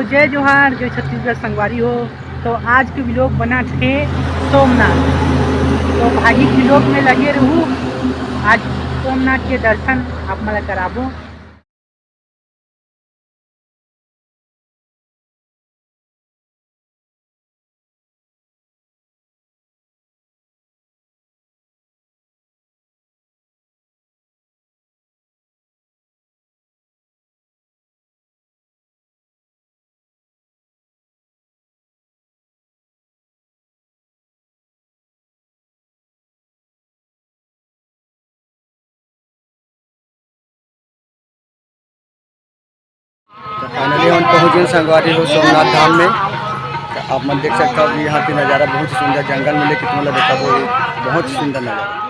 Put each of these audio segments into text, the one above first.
जय जोहार, जय छत्तीसगढ़ संगवारी हो। तो आज के व्लॉग बना थे सोमनाथ, तो भागी व्लॉग में लगे रहूँ। आज सोमनाथ के दर्शन आप मला कराबो। तो फाइनली हम पहुँच गए संगवारी हो सोमनाथ धाम में। तो आप मन देख सकते हो यहाँ पे नज़ारा बहुत ही सुंदर, जंगल में लेके तुम्हें देखा वो बहुत ही सुंदर नज़ारा।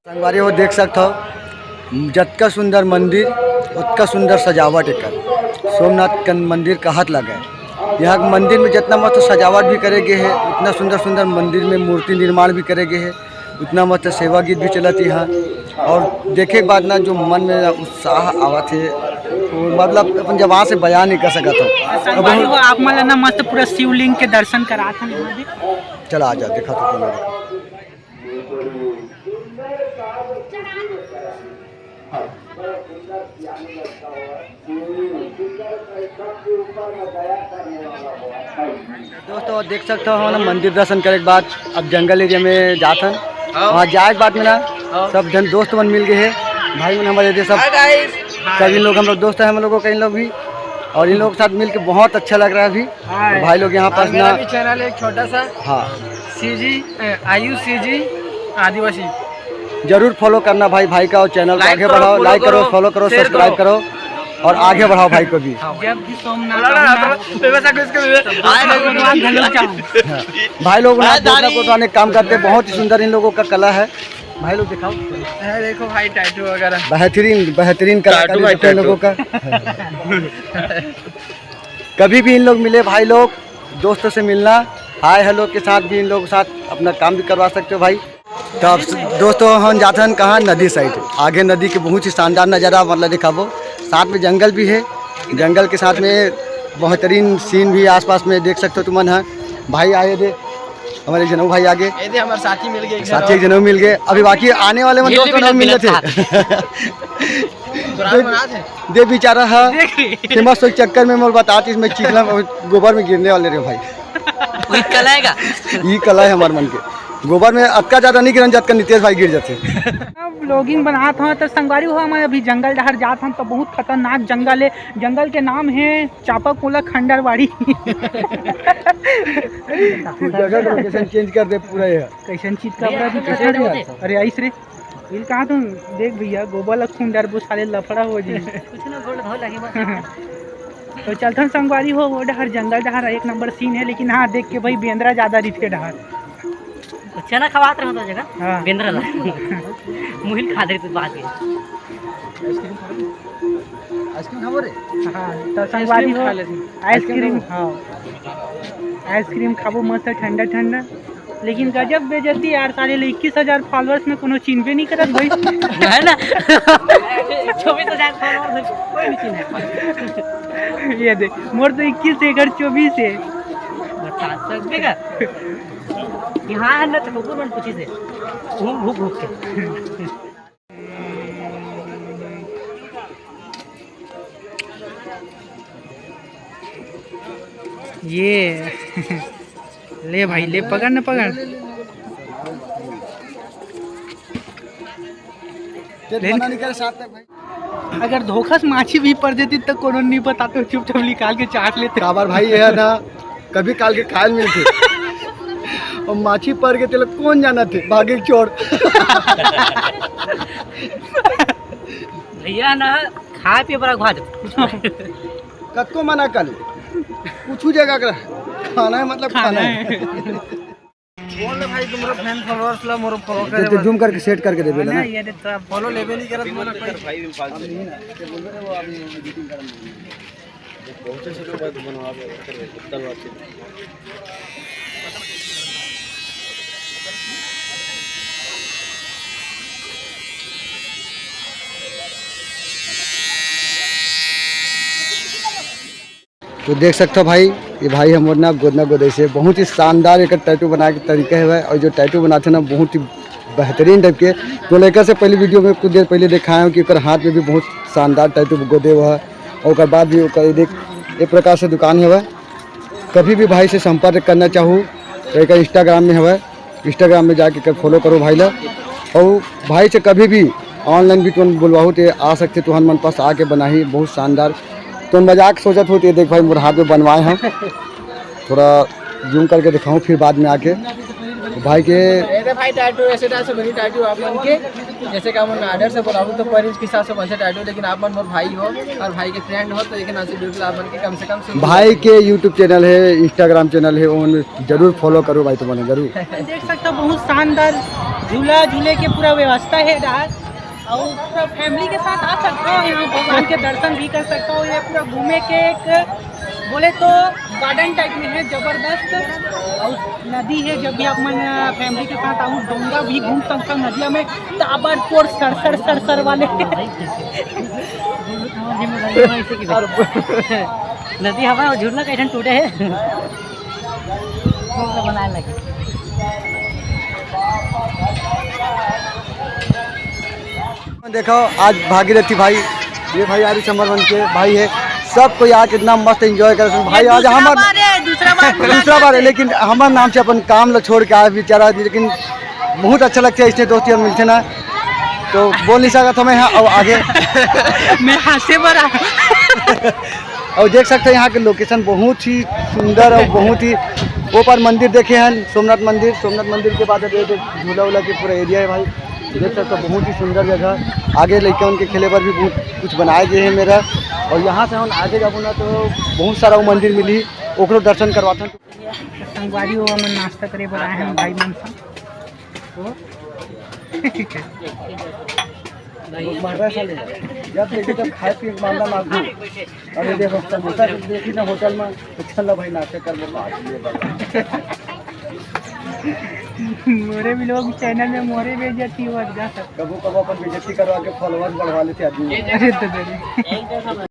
संगवारी हो देख सकते हो जतका सुंदर मंदिर उतना सुंदर सजावट एकर। सोमनाथ का मंदिर का हाथ लगा है। यहाँ मंदिर में जितना मस्त सजावट भी करे गए है, उतना सुंदर सुंदर मंदिर में मूर्ति निर्माण भी करे गए है, उतना मस्त सेवा गीत भी चलती है। और देखे के बाद ना जो मन में उत्साह आवा थे, मतलब अपन जवान से बयान नहीं कर सका था। आप मला ना मस्त पूरा शिवलिंग के दर्शन करा था। चला आ जा देखा तो दोस्तों देख सकते हो ना मंदिर दर्शन करे के बाद अब जंगल एरिया में जाते हैं। वहाँ जाए के बाद में ना सब जन दोस्त मन मिल गए हैं, भाई मन हमारे सब सभी लोग हम लोग दोस्त हैं, हम लोगों को कई लोग भी, और इन लोगों के साथ मिलके बहुत अच्छा लग रहा है अभी। तो भाई लोग यहाँ पास ना चैनल एक छोटा सा हाँ CG आदिवासी जरूर फॉलो करना भाई का, और चैनल को आगे बढ़ाओ, लाइक करो, फॉलो करो, सब्सक्राइब करो और आगे बढ़ाओ भाई को भी। जब भी सोमनाथ भाई लोग को काम करते हैं, बहुत ही सुंदर इन लोगों का कला है। भाई लोग दिखाओ, देखो भाई टैटू वगैरह बेहतरीन कलाकारी इन लोगों का। कभी भी इन लोग मिले भाई लोग, दोस्तों से मिलना, हाय हेलो के साथ भी इन लोगों के साथ अपना काम भी करवा सकते हो भाई। तो अब दोस्तों हम जाते हैं कहाँ, नदी साइड। आगे नदी के बहुत ही शानदार नज़ारा मतलब दिखाबो, साथ में जंगल भी है, जंगल के साथ में बेहतरीन सीन भी आसपास में देख सकते हो तुमन है। भाई आए थे हमारे जनऊ भाई, आगे हमारे साथी मिल गए, साथी जनऊ मिल गए। अभी बाकी आने वाले मन दोस्तों नहीं मिले थे। दे बेचारा है फेमस के चक्कर में मोर बताती इसमें चिकला गोबर में गिरने वाले रे भाई। ये कला है हमारे मन के, गोबर में अतका ज़्यादा नहीं गिरन जात नितेश भाई गिर जाते। ब्लॉगिंग बनात हूँ तो संगवारी हुआ मैं अभी जंगल डहर जात हूँ, तो बहुत खतरनाक जंगल है। जंगल के नाम है चापाकोला खंडरवाड़ी। जगह का लोकेशन चेंज कर दे पूरा ये कैसन चीज का अरे आइस रे इल कहाँ तुम देख भैया गोबर लग खुंडर वो साले लफड़ा हो जी। तो चलते संगवारी हो वो डहर जंगल डहर एक नंबर सीन है। लेकिन हाँ देख के भाई बेंद्रा ज़्यादा रिथे डहर चना खवात रहा तो जगह। हाँ। बेंद्रा मुहिल खा दे तो बात है आइसक्रीम खाबो रे। हाँ तो संगवारी हो आइसक्रीम, हाँ आइसक्रीम खाबो मस्त ठंडा ठंडा। लेकिन गजब बेइज्जती यार, साले 21,000 फॉलोअर्स में कोनो चिन्हबे नहीं करत भाई। है ना 24,000 फॉलोअर्स कोई नहीं चिन्ह। ये देख मोर तो 21 है, 24 है। बता सकबेगा यहाँ है ना तो कुकुर मन पूछी से भूख भूख के। ये ले भाई ले, पकड़ न पकड़। अगर धोखा से माछी भी पड़ जाती तो कोनो नहीं बताते, चुपचाप निकाल के चाट लेते। काबर भाई है ना कभी काल के खायल मिलते और माछी पड़ गए तेल कौन जाना थे, भागे चोर। भैया ना खाए पिए बड़ा घुआ दे कत्को मना कर कुछ जगह का खाना है मतलब खाना है बोल ले भाई तुमरो फैन फॉलोअर्स ला मोरो फॉलो करे तो जूम करके सेट करके दे ना ना ये तो अब फॉलो लेबे नहीं करत मोला कोई भाई तो देख सकते हो भाई, ये भाई हमारे ना गोदना गोदे से बहुत ही शानदार एक टैटू बनाने के तरीका है। और जो टैटू बनाते हैं ना बहुत ही बेहतरीन टाइप के। तो लेकर से पहले वीडियो में कुछ देर पहले दिखाया हूँ कि उसका हाथ में भी बहुत शानदार टैटू गोदे हुआ है। और उसके बाद भी उसका देख एक प्रकार से दुकान है वह। कभी भी भाई से संपर्क करना चाहूँ तो एक इंस्टाग्राम में है, इंस्टाग्राम में जाके फॉलो करो भाई ला। और भाई से कभी भी ऑनलाइन भी तुम बुलवाओ तो आ सकते, तुहन मन पास आके बनाही बहुत शानदार। तो मजाक सोचत होती है, देख भाई मोर हाथ में बनवाए हैं, थोड़ा जूम करके दिखाऊं फिर बाद में आके भाई के। अरे भाई टैटू ऐसे टाइप बनी टैटू आप मन के जैसे कि हम ऑर्डर से बोलाऊं तो पर इंच के हिसाब से बनसे टैटू, लेकिन आप मन मोर भाई हो और भाई के फ्रेंड हो तो एक नाम से बिल्कुल आप मन के कम से कम भाई के यूट्यूब चैनल है, इंस्टाग्राम चैनल है, उनमें जरूर फॉलो करो भाई, तुम्हारे जरूर। देख सकते हो बहुत शानदार झूला झूले की पूरा व्यवस्था है डाल। और पूरा फैमिली के साथ आ सकते हो, यहाँ भगवान के दर्शन भी कर सकते हो। ये पूरा घूमे के एक बोले तो गार्डन टाइप में है जबरदस्त। और नदी है, जब भी आप मन फैमिली के साथ आओ डोंगा भी घूम सकते हो नदिया में ताबड़तोड़ सर सर सर सर वाले नदी हवा और झूलना कैसे टूटे है बनाने लगे। देखो आज भागीरथी भाई, ये भाई आरी चंबरवन के भाई है, सब कोई आके इतना मस्त एंजॉय कर भाई। आज हमारे दूसरा बार है, लेकिन हमारे नाम से अपन काम लो छोड़ के आए बेचारा, लेकिन बहुत अच्छा लगता है इससे दोस्ती और मिलते ना। तो बोल नहीं सकता मैं यहाँ और आगे मैं हासे बड़ा और देख सकते हैं यहाँ के लोकेशन बहुत ही सुंदर और बहुत ही ऊपर मंदिर देखे हैं, सोमनाथ मंदिर के बाद ये झूला उला के पूरा एरिया है भाई, देख सकते हो बहुत ही सुंदर जगह। आगे लड़के उनके खेले पर भी बहुत कुछ बनाए गए हैं मेरा। और यहाँ से हम आगे जाऊँ ना तो बहुत सारा वो मंदिर मिली, ओकरो दर्शन करवाते हैं। संगवारी हो हम नाश्ता करे बनाए हैं भाई मन से तो जब देखिए तब खाए पिए मामला ना दू। अरे देखो समोसा देखी ना होटल में तो चल भाई नाश्ता कर मोरे भी लोग चैनल में मोरे बेइज्जती हो जा सकते। कबो कबो अपन बेइज्जती करवा के फॉलोअर्स बढ़वा लेते आदमी। अरे तो